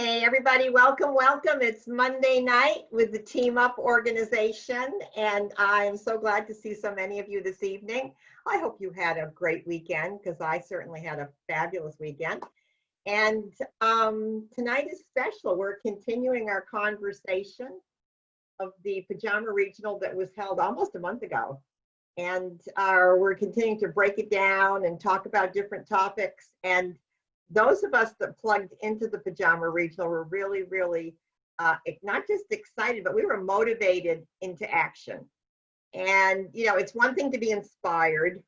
Hey everybody, welcome, welcome. It's Monday night with the Team Up organization, and I'm so glad to see so many of you this evening. I hope you had a great weekend, because I certainly had a fabulous weekend. And tonight is special. We're continuing our conversation of the Pajama Regional that was held almost a month ago. And we're continuing to break it down and talk about different topics. And those of us that plugged into the Pajama Regional were really, really not just excited, but we were motivated into action. And, you know, it's one thing to be inspired.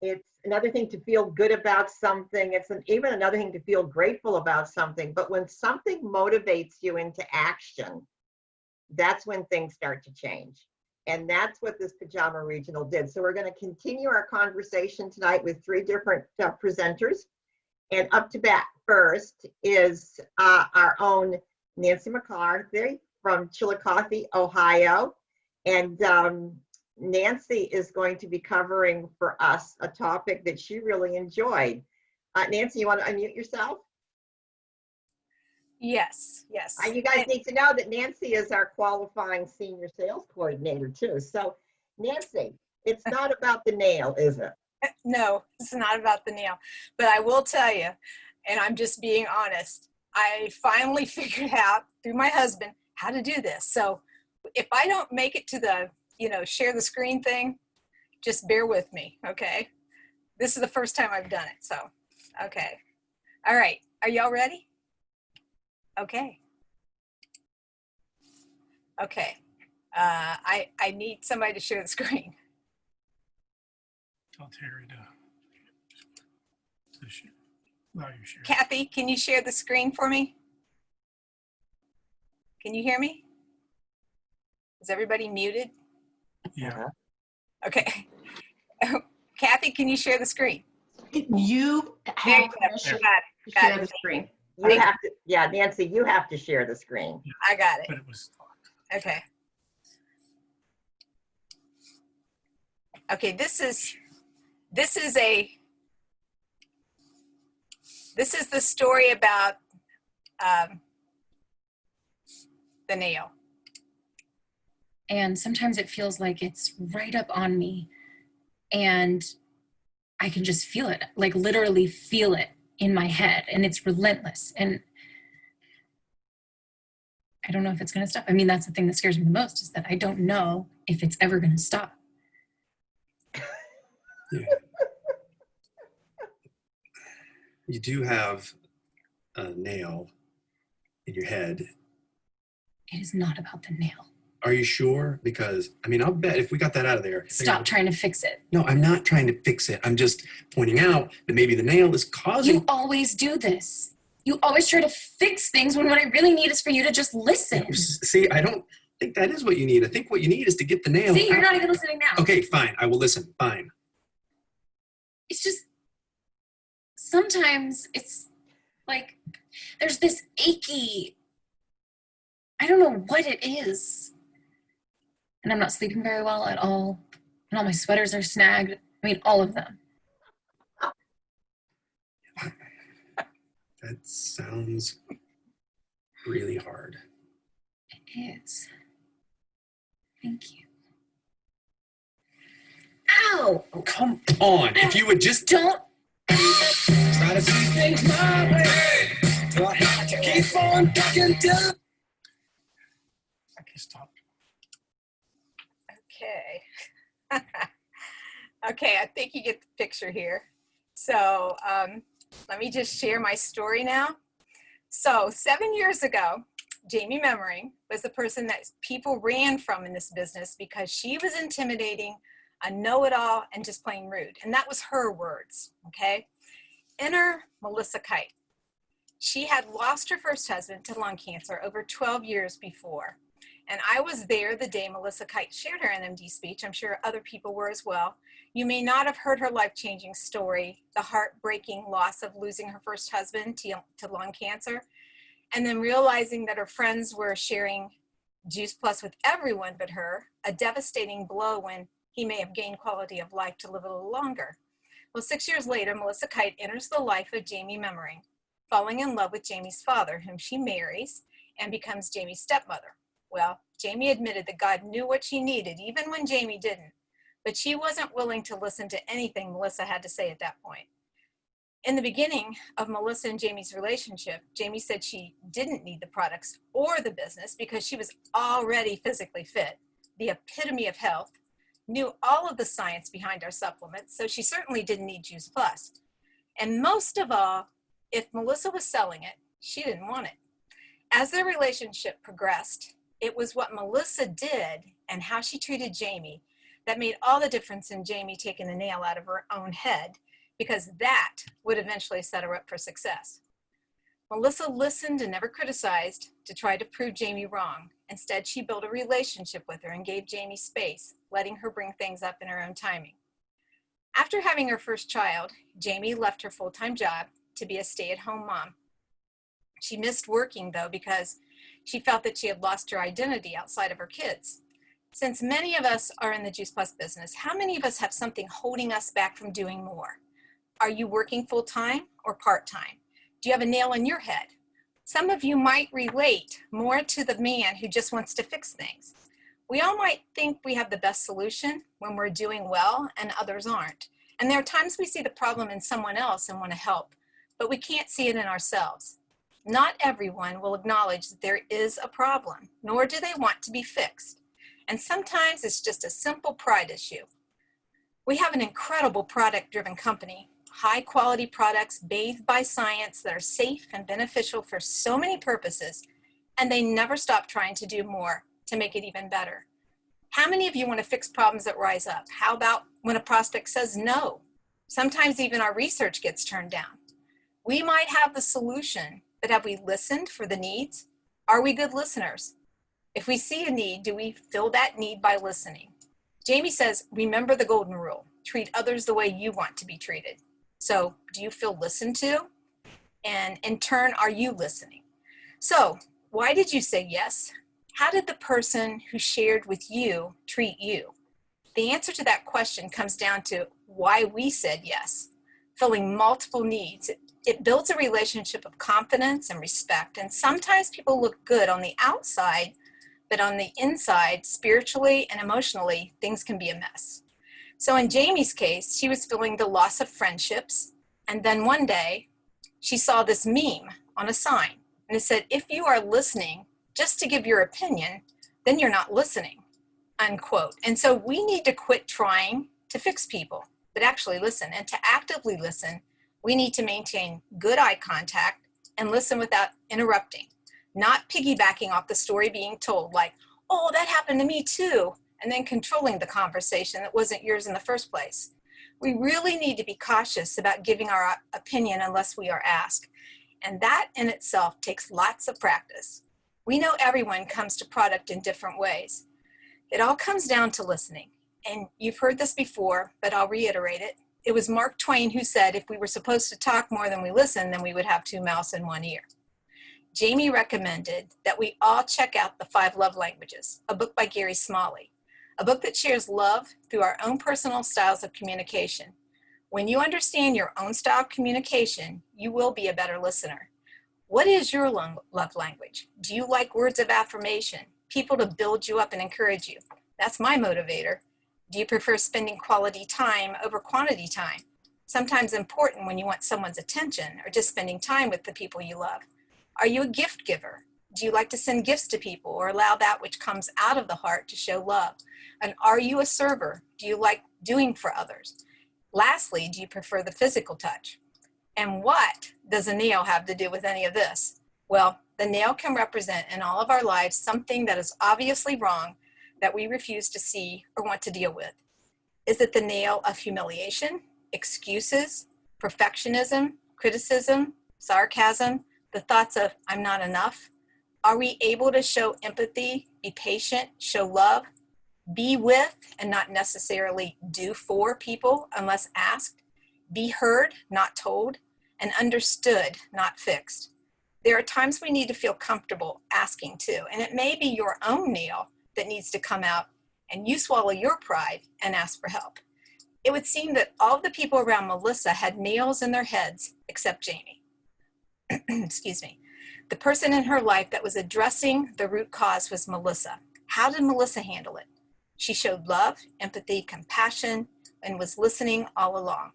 It's another thing to feel good about something. It's even another thing to feel grateful about something. But when something motivates you into action, that's when things start to change. And that's what this Pajama Regional did. So we're going to continue our conversation tonight with three different presenters. And up to bat first is our own Nancy MacCarter from Chillicothe, Ohio. And Nancy is going to be covering for us a topic that she really enjoyed. Nancy, you want to unmute yourself? Yes. You guys need to know that Nancy is our qualifying senior sales coordinator too. So Nancy, it's not about the nail, is it? No, it's not about the nail, but I will tell you, and I'm just being honest, I finally figured out through my husband how to do this. So if I don't make it to the, share the screen thing, just bear with me, okay? This is the first time I've done it, so, okay. All right, are y'all ready? Okay. Okay, I need somebody to share the screen. Tell Terry to allow you to share. Kathy, can you share the screen for me? Can you hear me? Is everybody muted? Yeah. Okay. Kathy, can you share the screen? You have permission to share the screen. You have to, yeah, Nancy, you have to share the screen. I got it. But it was Okay. Okay, this is the story about the nail. And sometimes it feels like it's right up on me and I can just feel it, like literally feel it in my head, and it's relentless. And I don't know if it's going to stop. I mean, that's the thing that scares me the most, is that I don't know if it's ever going to stop. Yeah. You do have a nail in your head. It is not about the nail. Are you sure? Because, I mean, I'll bet if we got that out of there. Stop trying to fix it. No, I'm not trying to fix it. I'm just pointing out that maybe the nail is causing. You always do this. You always try to fix things when what I really need is for you to just listen. See, I don't think that is what you need. I think what you need is to get the nail See, you're out. not even listening now. Okay, fine. I will listen. Fine. It's just, sometimes it's like, there's this achy, I don't know what it is. And I'm not sleeping very well at all. And all my sweaters are snagged. I mean, all of them. That sounds really hard. It is. Thank you. Ow! Oh, come on. If you would just Don't. Try to see things my way. Do I have to keep on talking till I can stop. Okay. Okay, I think you get the picture here. So let me just share my story now. So 7 years ago, Jamie Memmering was the person that people ran from in this business because she was intimidating, a know-it-all, and just plain rude. And that was her words, okay? Enter Melissa Kite. She had lost her first husband to lung cancer over 12 years before. And I was there the day Melissa Kite shared her NMD speech. I'm sure other people were as well. You may not have heard her life-changing story, the heartbreaking loss of losing her first husband to lung cancer, and then realizing that her friends were sharing Juice Plus with everyone but her, a devastating blow when he may have gained quality of life to live a little longer. Well, 6 years later, Melissa Kite enters the life of Jamie Memmering. falling in love with Jamie's father, whom she marries and becomes Jamie's stepmother. Well, Jamie admitted that God knew what she needed, even when Jamie didn't, but she wasn't willing to listen to anything Melissa had to say at that point. In the beginning of Melissa and Jamie's relationship, Jamie said she didn't need the products or the business because she was already physically fit, the epitome of health, knew all of the science behind our supplements, so she certainly didn't need Juice Plus. And most of all, if Melissa was selling it, she didn't want it. As their relationship progressed, it was what Melissa did and how she treated Jamie that made all the difference in Jamie taking the nail out of her own head, because that would eventually set her up for success. Melissa listened and never criticized to try to prove Jamie wrong. Instead, she built a relationship with her and gave Jamie space, letting her bring things up in her own timing. After having her first child, Jamie left her full-time job to be a stay-at-home mom. She missed working, though, because she felt that she had lost her identity outside of her kids. Since many of us are in the Juice Plus business, how many of us have something holding us back from doing more? Are you working full-time or part-time? Do you have a nail in your head? Some of you might relate more to the man who just wants to fix things. We all might think we have the best solution when we're doing well and others aren't. And there are times we see the problem in someone else and want to help, but we can't see it in ourselves. Not everyone will acknowledge that there is a problem, nor do they want to be fixed. And sometimes it's just a simple pride issue. We have an incredible product-driven company, high-quality products bathed by science that are safe and beneficial for so many purposes, and they never stop trying to do more to make it even better. How many of you want to fix problems that rise up? How about when a prospect says no? Sometimes even our research gets turned down. We might have the solution, but have we listened for the needs? Are we good listeners? If we see a need, do we fill that need by listening? Jamie says, remember the golden rule, treat others the way you want to be treated. So do you feel listened to? And in turn, are you listening? So why did you say yes? How did the person who shared with you treat you? The answer to that question comes down to why we said yes. Filling multiple needs, it builds a relationship of confidence and respect. And sometimes people look good on the outside, but on the inside, spiritually and emotionally, things can be a mess. So in Jamie's case, she was feeling the loss of friendships. And then one day, she saw this meme on a sign. And it said, if you are listening just to give your opinion, then you're not listening, unquote. And so we need to quit trying to fix people, but actually listen. And to actively listen, we need to maintain good eye contact and listen without interrupting, not piggybacking off the story being told, like, oh, that happened to me too, and then controlling the conversation that wasn't yours in the first place. We really need to be cautious about giving our opinion unless we are asked. And that in itself takes lots of practice. We know everyone comes to product in different ways. It all comes down to listening. And you've heard this before, but I'll reiterate it. It was Mark Twain who said, if we were supposed to talk more than we listen, then we would have 2 mouths and 1 ear. Jamie recommended that we all check out The 5 Love Languages, a book by Gary Smalley, a book that shares love through our own personal styles of communication. When you understand your own style of communication, you will be a better listener. What is your love language? Do you like words of affirmation, people to build you up and encourage you? That's my motivator. Do you prefer spending quality time over quantity time? Sometimes important when you want someone's attention or just spending time with the people you love. Are you a gift giver? Do you like to send gifts to people or allow that which comes out of the heart to show love? And are you a server? Do you like doing for others? Lastly, do you prefer the physical touch? And what does a nail have to do with any of this? Well, the nail can represent in all of our lives something that is obviously wrong that we refuse to see or want to deal with. Is it the nail of humiliation, excuses, perfectionism, criticism, sarcasm, the thoughts of I'm not enough? Are we able to show empathy, be patient, show love, be with and not necessarily do for people unless asked, be heard, not told, and understood, not fixed? There are times we need to feel comfortable asking too, and it may be your own nail that needs to come out and you swallow your pride and ask for help. It would seem that all of the people around Melissa had nails in their heads except Jamie. excuse me, the person in her life that was addressing the root cause was Melissa. How did Melissa handle it? She showed love, empathy, compassion, and was listening all along.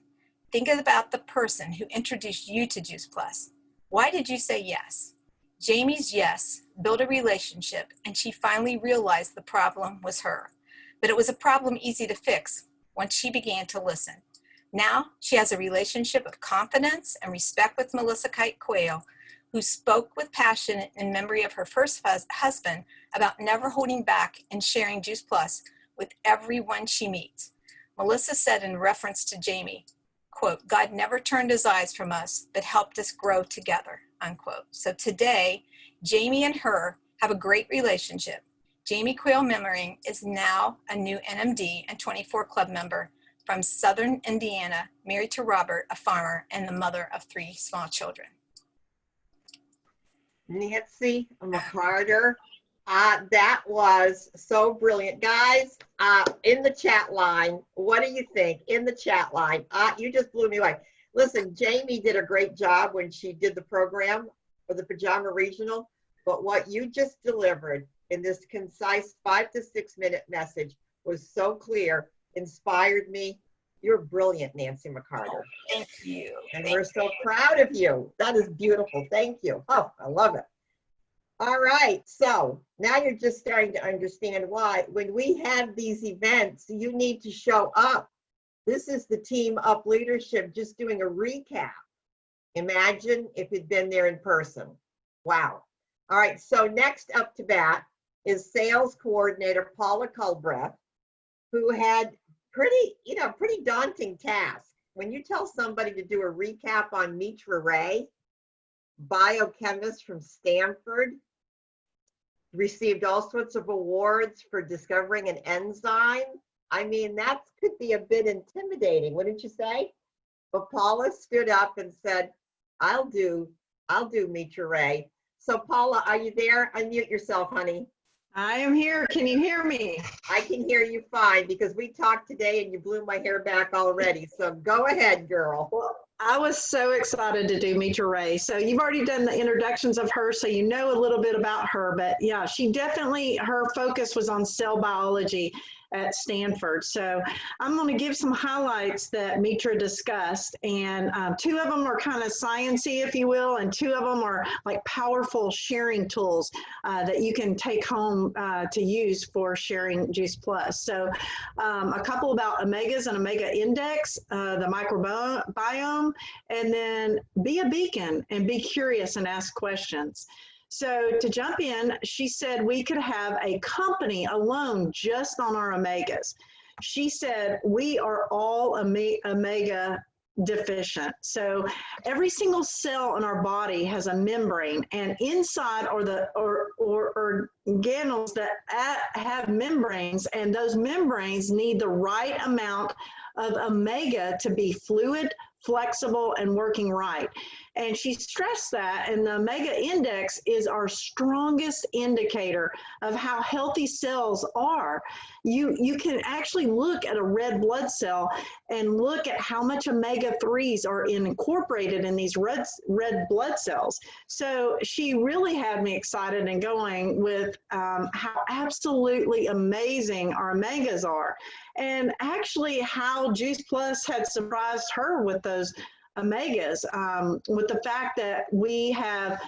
Think about the person who introduced you to Juice Plus. Why did you say yes? Jamie's yes built a relationship, and she finally realized the problem was her. But it was a problem easy to fix once she began to listen. Now she has a relationship of confidence and respect with Melissa Kite Quayle, who spoke with passion in memory of her first husband about never holding back and sharing Juice Plus with everyone she meets. Melissa said in reference to Jamie, quote, God never turned his eyes from us, but helped us grow together, unquote. So today, Jamie and her have a great relationship. Jamie Quayle Memmering is now a new NMD and 24 Club member from Southern Indiana, married to Robert, a farmer, and the mother of 3 small children. Nancy MacCarter, that was so brilliant. Guys, in the chat line, what do you think? In the chat line, you just blew me away. Listen, Jamie did a great job when she did the program for the Pajama Regional, but what you just delivered in this concise 5 to 6 minute message was so clear, inspired me. You're brilliant, Nancy MacCarter. Thank you. And we're so proud of you. That is beautiful. Thank you. Oh, I love it. All right. So now you're just starting to understand why when we have these events, you need to show up. This is the Team Up leadership just doing a recap. Imagine if you'd been there in person. Wow. All right. So next up to bat is sales coordinator Paula Culbreath, who had pretty daunting task. When you tell somebody to do a recap on Mitra, biochemist from Stanford, received all sorts of awards for discovering an enzyme. I mean, that could be a bit intimidating, wouldn't you say? But Paula stood up and said, I'll do Mitra. So Paula, are you there? Unmute yourself, honey. I am here. Can you hear me? I can hear you fine because we talked today and you blew my hair back already. So go ahead, girl. Well, I was so excited to do Mitra. So you've already done the introductions of her, so you know a little bit about her. But yeah, her focus was on cell biology at Stanford. So I'm going to give some highlights that Mitra discussed, and 2 of them are kind of sciencey, if you will, and 2 of them are like powerful sharing tools that you can take home to use for sharing Juice Plus. So a couple about omegas and omega index, the microbiome, and then be a beacon and be curious and ask questions. So to jump in, she said we could have a company alone just on our omegas. She said we are all omega deficient. So every single cell in our body has a membrane, and inside are the organelles that have membranes, and those membranes need the right amount of omega to be fluid, flexible, and working right. And she stressed that, and the omega index is our strongest indicator of how healthy cells are. You can actually look at a red blood cell and look at how much omega-3s are incorporated in these red blood cells. So she really had me excited and going with how absolutely amazing our omegas are. And actually how Juice Plus had surprised her with those omegas, with the fact that we have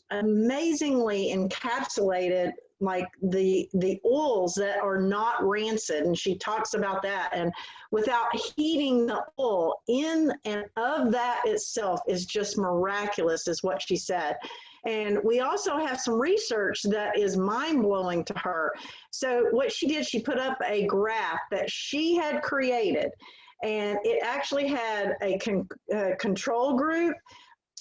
amazingly encapsulated like the oils that are not rancid, and she talks about that, and without heating the oil in and of that itself is just miraculous, is what she said. And we also have some research that is mind-blowing to her. So what she did, she put up a graph that she had created, and it actually had a control group,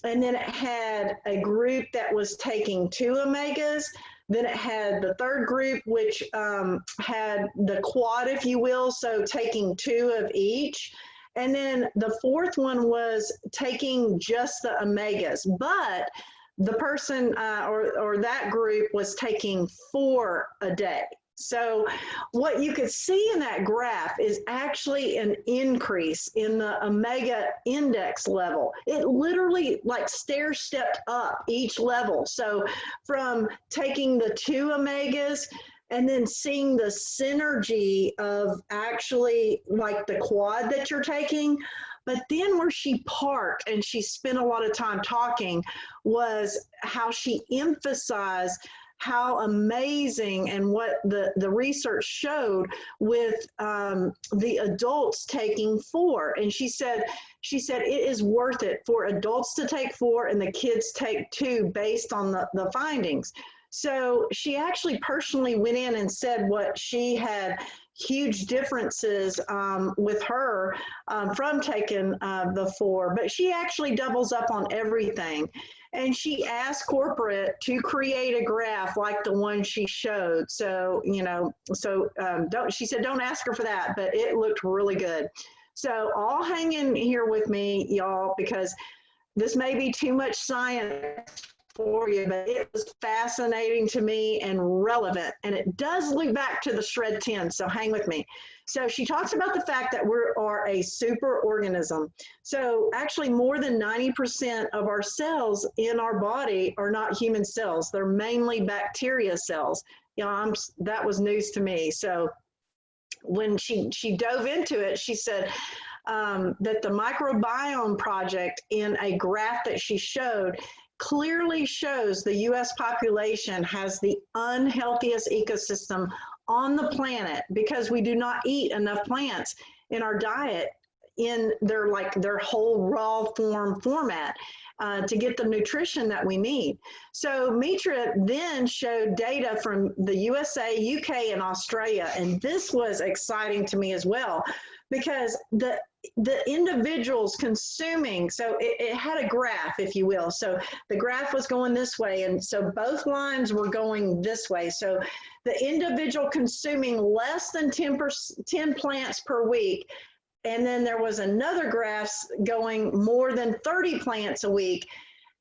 and then it had a group that was taking 2 omegas. Then it had the third group, which had the quad, if you will, so taking 2 of each. And then the fourth one was taking just the omegas, but the person or that group was taking 4 a day. So what you could see in that graph is actually an increase in the omega index level. It literally like stair-stepped up each level. So from taking the 2 omegas and then seeing the synergy of actually like the quad that you're taking. But then where she parked and she spent a lot of time talking was how she emphasized how amazing and what the research showed with the adults taking 4. And she said it is worth it for adults to take 4 and the kids take 2 based on the findings. So she actually personally went in and said what she had huge differences with her from taking the 4, but she actually doubles up on everything. And she asked corporate to create a graph like the one she showed. So, you know, she said, don't ask her for that, but it looked really good. So all hang in here with me, y'all, because this may be too much science for you, but it was fascinating to me and relevant. And it does loop back to the Shred 10, so hang with me. So she talks about the fact that we are a super organism. So actually more than 90% of our cells in our body are not human cells. They're mainly bacteria cells. You know, that was news to me. So when she dove into it, she said that the microbiome project in a graph that she showed clearly shows the US population has the unhealthiest ecosystem on the planet because we do not eat enough plants in our diet in their whole raw format to get the nutrition that we need. So Mitra then showed data from the USA, UK, and Australia, and this was exciting to me as well because the individuals consuming, so it had a graph, if you will. So the graph was going this way, and so both lines were going this way. So the individual consuming less than 10 plants per week, and then there was another graph going more than 30 plants a week.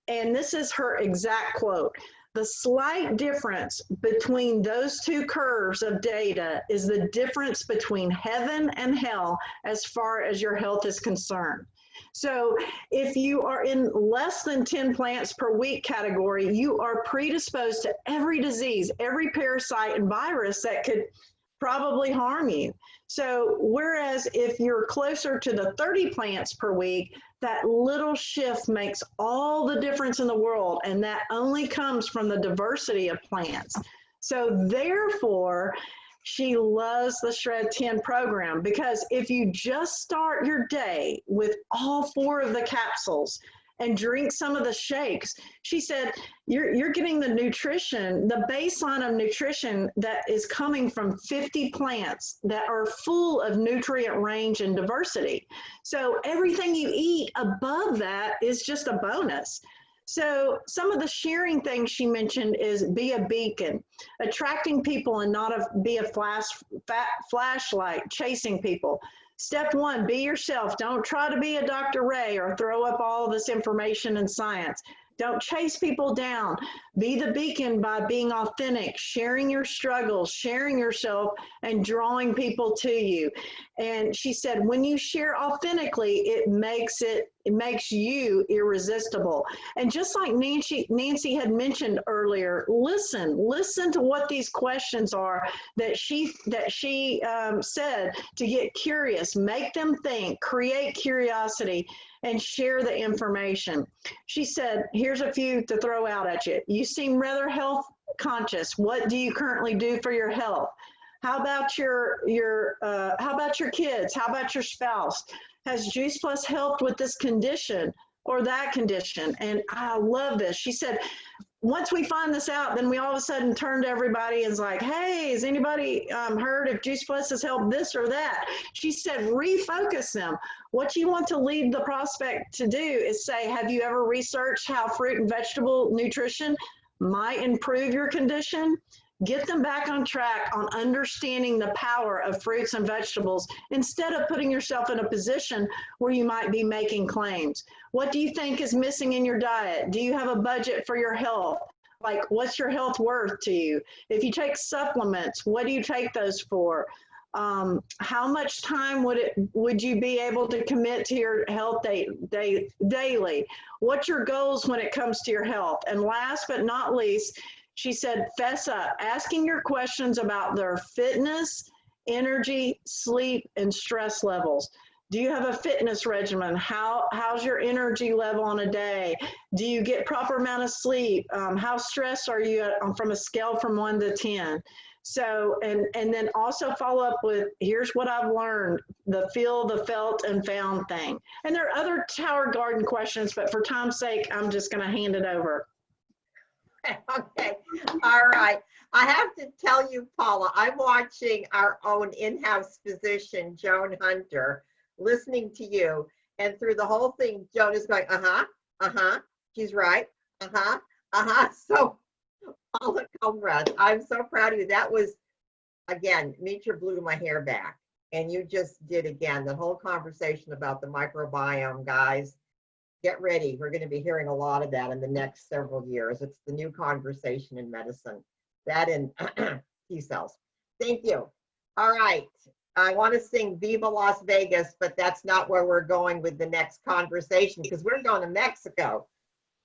And this is her exact quote. The slight difference between those 2 curves of data is the difference between heaven and hell as far as your health is concerned. So if you are in less than 10 plants per week category, you are predisposed to every disease, every parasite and virus that could probably harm you. So whereas if you're closer to the 30 plants per week, that little shift makes all the difference in the world, and that only comes from the diversity of plants. So therefore, she loves the Shred 10 program because if you just start your day with all 4 of the capsules and drink some of the shakes, she said, you're getting the nutrition, the baseline of nutrition that is coming from 50 plants that are full of nutrient range and diversity. So everything you eat above that is just a bonus. So some of the sharing things she mentioned is be a beacon, attracting people and not be a flashlight, chasing people. Step 1, be yourself. Don't try to be a Dr. Ray or throw up all this information and science. Don't chase people down. Be the beacon by being authentic, sharing your struggles, sharing yourself, and drawing people to you. And she said, when you share authentically, it makes you irresistible. And just like Nancy had mentioned earlier, listen to what these questions are that she said to get curious, make them think, create curiosity, and share the information. She said, here's a few to throw out at you. You seem rather health conscious. What do you currently do for your health? How about your kids? How about your spouse? Has Juice Plus helped with this condition or that condition? And I love this. She said, once we find this out, then we all of a sudden turn to everybody and is like, hey, has anybody heard if Juice Plus has helped this or that? She said, refocus them. What you want to lead the prospect to do is say, have you ever researched how fruit and vegetable nutrition might improve your condition? Get them back on track on understanding the power of fruits and vegetables instead of putting yourself in a position where you might be making claims. What do you think is missing in your diet? Do you have a budget for your health? like, what's your health worth to you? If you take supplements, what do you take those for? How much time would you be able to commit to your health daily? What's your goals when it comes to your health? And last but not least, she said, fess up, asking your questions about their fitness, energy, sleep, and stress levels. Do you have a fitness regimen? How's your energy level on a day? Do you get proper amount of sleep? How stressed are you from a scale from 1 to 10? So, and then also follow up with, here's what I've learned, the feel, the felt, and found thing. And there are other Tower Garden questions, but for time's sake, I'm just going to hand it over. Okay, all right. I have to tell you, Paula, I'm watching our own in-house physician, Joan Hunter, listening to you. And through the whole thing, Joan is going, she's right, So, Paula Culbreath, I'm so proud of you. That was, again, Mitra blew my hair back. And you just did again, the whole conversation about the microbiome, guys. Get ready. We're going to be hearing a lot of that in the next several years. It's the new conversation in medicine. That and T cells. Thank you. All right. I want to sing Viva Las Vegas, but that's not where we're going with the next conversation because we're going to Mexico.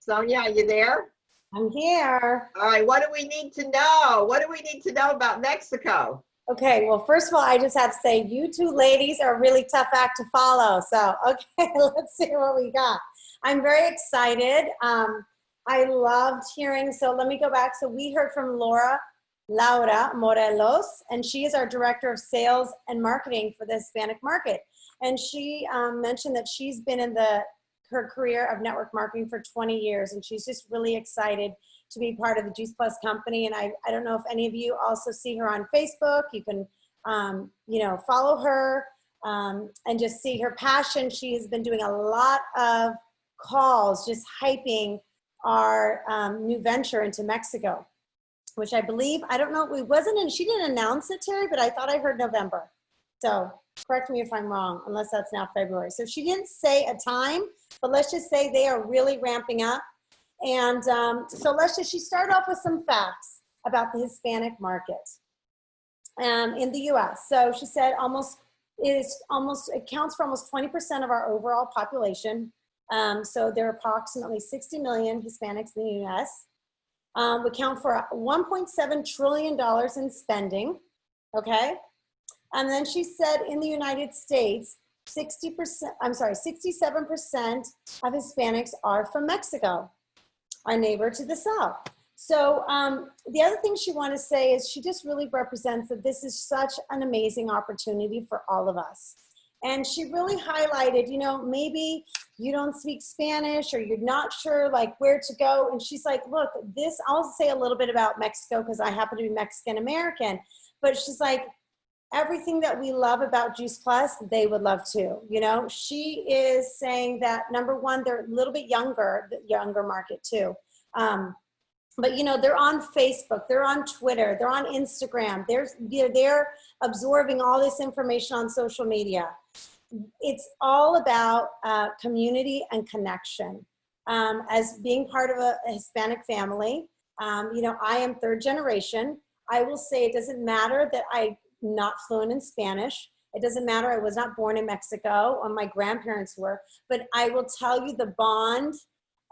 Sonja, are you there? I'm here. All right. What do we need to know? What do we need to know about Mexico? Okay, well, first of all, I just have to say you two ladies are a really tough act to follow. So, okay, let's see what we got. I'm very excited. I loved hearing, so let me go back. So we heard from Laura Morelos, and she is our Director of Sales and Marketing for the Hispanic market. And she mentioned that she's been in her career of network marketing for 20 years, and she's just really excited to be part of the Juice Plus company. And I don't know if any of you also see her on Facebook. You can, follow her and just see her passion. She has been doing a lot of calls, just hyping our new venture into Mexico, which I believe, I don't know, she didn't announce it, Terry, but I thought I heard November. So correct me if I'm wrong, unless that's now February. So she didn't say a time, but let's just say they are really ramping up. And so she started off with some facts about the Hispanic market in the U.S. So she said it counts for almost 20% of our overall population. So there are approximately 60 million Hispanics in the U.S. We count for $1.7 trillion in spending, okay? And then she said in the United States, 67% of Hispanics are from Mexico, our neighbor to the south. So the other thing she wanted to say is she just really represents that this is such an amazing opportunity for all of us. And she really highlighted, maybe you don't speak Spanish or you're not sure like where to go. And she's like, look, I'll say a little bit about Mexico because I happen to be Mexican American, but she's like, everything that we love about Juice Plus, they would love too. She is saying that number one, they're a little bit younger, the younger market too. But they're on Facebook, they're on Twitter, they're on Instagram. They're absorbing all this information on social media. It's all about community and connection. As being part of a Hispanic family, I am third generation. I will say it doesn't matter that I'm not fluent in Spanish. It doesn't matter, I was not born in Mexico, or my grandparents were, but I will tell you the bond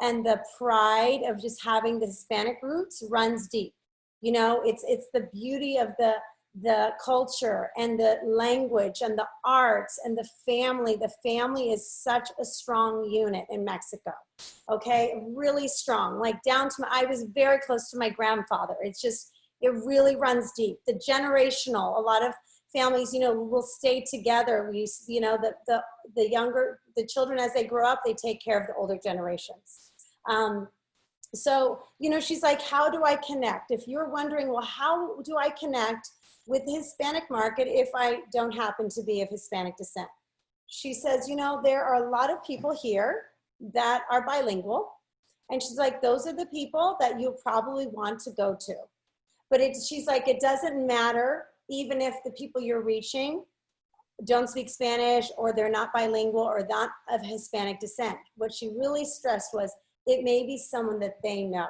and the pride of just having the Hispanic roots runs deep. It's the beauty of the culture and the language and the arts and the family. The family is such a strong unit in Mexico, okay? Really strong, like I was very close to my grandfather. It really runs deep. The generational, a lot of families, will stay together. The children as they grow up, they take care of the older generations. So, she's like, how do I connect? If you're wondering, well, how do I connect with the Hispanic market if I don't happen to be of Hispanic descent? She says, there are a lot of people here that are bilingual. And she's like, those are the people that you'll probably want to go to. But she's like, it doesn't matter even if the people you're reaching don't speak Spanish or they're not bilingual or not of Hispanic descent. What she really stressed was it may be someone that they know.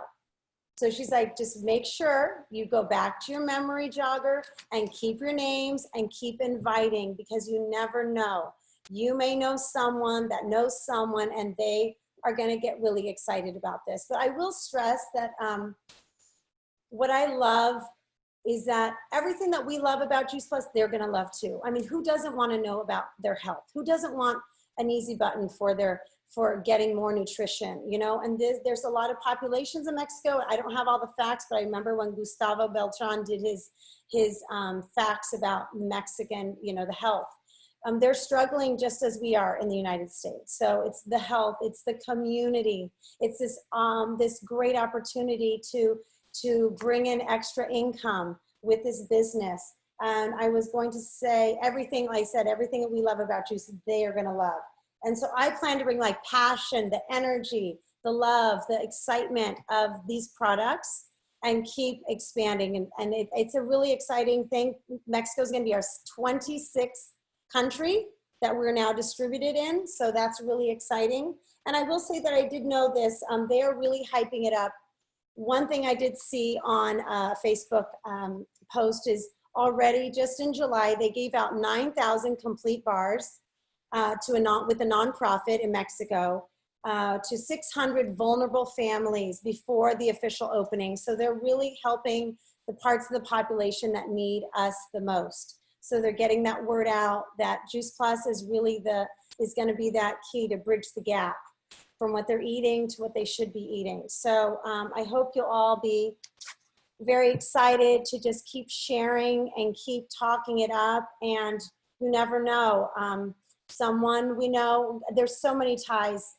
So she's like, just make sure you go back to your memory jogger and keep your names and keep inviting, because you never know. You may know someone that knows someone, and they are going to get really excited about this. But I will stress that what I love is that everything that we love about Juice Plus, they're going to love too. I mean, who doesn't want to know about their health? Who doesn't want an easy button for getting more nutrition, you know? And there's a lot of populations in Mexico. I don't have all the facts, but I remember when Gustavo Beltran did his facts about Mexican, you know, the health. They're struggling just as we are in the United States. So it's the health, it's the community, it's this great opportunity to bring in extra income with this business. And I was going to say everything, like I said, everything that we love about Juice, they are gonna love. And so I plan to bring like passion, the energy, the love, the excitement of these products and keep expanding. And it's a really exciting thing. Mexico is gonna be our 26th country that we're now distributed in. So that's really exciting. And I will say that I did know this, they are really hyping it up. One thing I did see on a Facebook post is already just in July, they gave out 9,000 complete bars with a nonprofit in Mexico to 600 vulnerable families before the official opening. So they're really helping the parts of the population that need us the most. So they're getting that word out that Juice Plus is really is going to be that key to bridge the gap from what they're eating to what they should be eating. So I hope you'll all be very excited to just keep sharing and keep talking it up. And you never know, someone we know, there's so many ties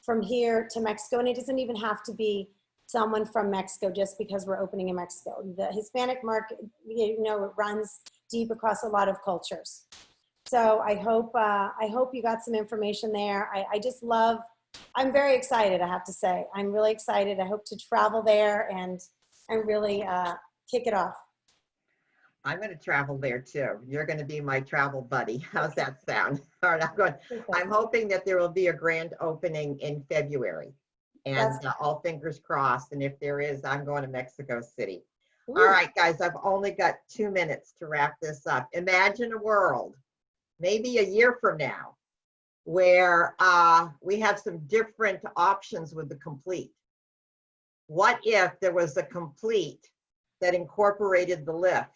from here to Mexico, and it doesn't even have to be someone from Mexico just because we're opening in Mexico. The Hispanic market, you know, it runs deep across a lot of cultures. So I hope you got some information there. I just love, I'm very excited, I have to say. I'm really excited. I hope to travel there and really kick it off. I'm going to travel there too. You're going to be my travel buddy. How's that sound? All right, I'm hoping that there will be a grand opening in February, and all fingers crossed. And if there is, I'm going to Mexico City. Ooh. All right, guys, I've only got 2 minutes to wrap this up. Imagine a world, maybe a year from now, where we have some different options with the complete. What if there was a complete that incorporated the lift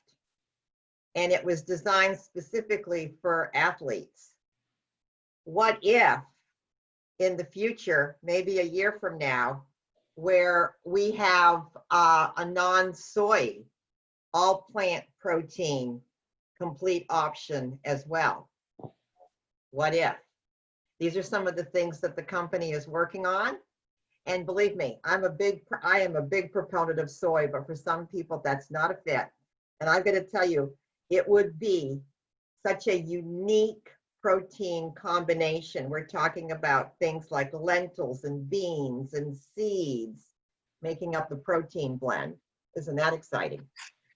and it was designed specifically for athletes? What if in the future, maybe a year from now, where we have a non-soy, all plant protein complete option as well? What if? These are some of the things that the company is working on. And believe me, I am a big proponent of soy, but for some people that's not a fit. And I'm going to tell you, it would be such a unique protein combination. We're talking about things like lentils and beans and seeds making up the protein blend. Isn't that exciting?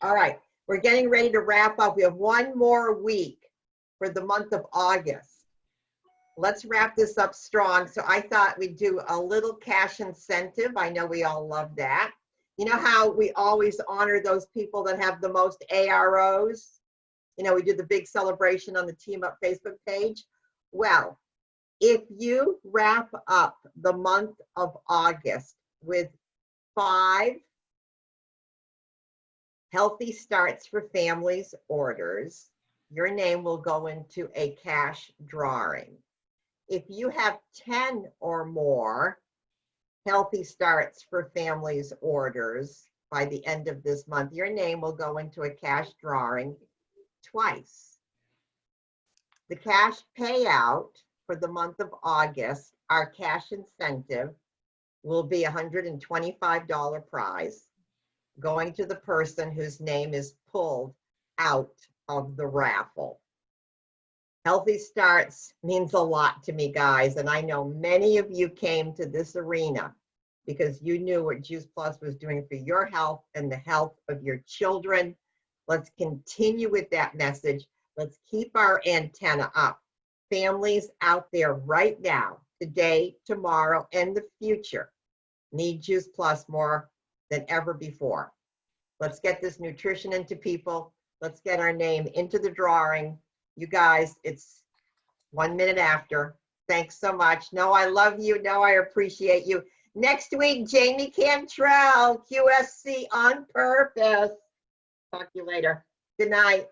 All right, we're getting ready to wrap up. We have one more week for the month of August. Let's wrap this up strong. So I thought we'd do a little cash incentive. I know we all love that. You know how we always honor those people that have the most AROs? You know, we do the big celebration on the Team Up Facebook page. Well, if you wrap up the month of August with 5 Healthy Starts for Families orders, your name will go into a cash drawing. If you have 10 or more Healthy Starts for Families orders by the end of this month, your name will go into a cash drawing twice. The cash payout for the month of August, our cash incentive, will be a $125 prize going to the person whose name is pulled out of the raffle. Healthy Starts means a lot to me, guys, and I know many of you came to this arena because you knew what Juice Plus was doing for your health and the health of your children. Let's continue with that message. Let's keep our antenna up. Families out there right now, today, tomorrow, and the future need Juice Plus more than ever before. Let's get this nutrition into people. Let's get our name into the drawing. You guys, it's 1 minute after. Thanks so much. No, I love you. No, I appreciate you. Next week, Jamie Cantrell, QSC on purpose. Talk to you later. Good night.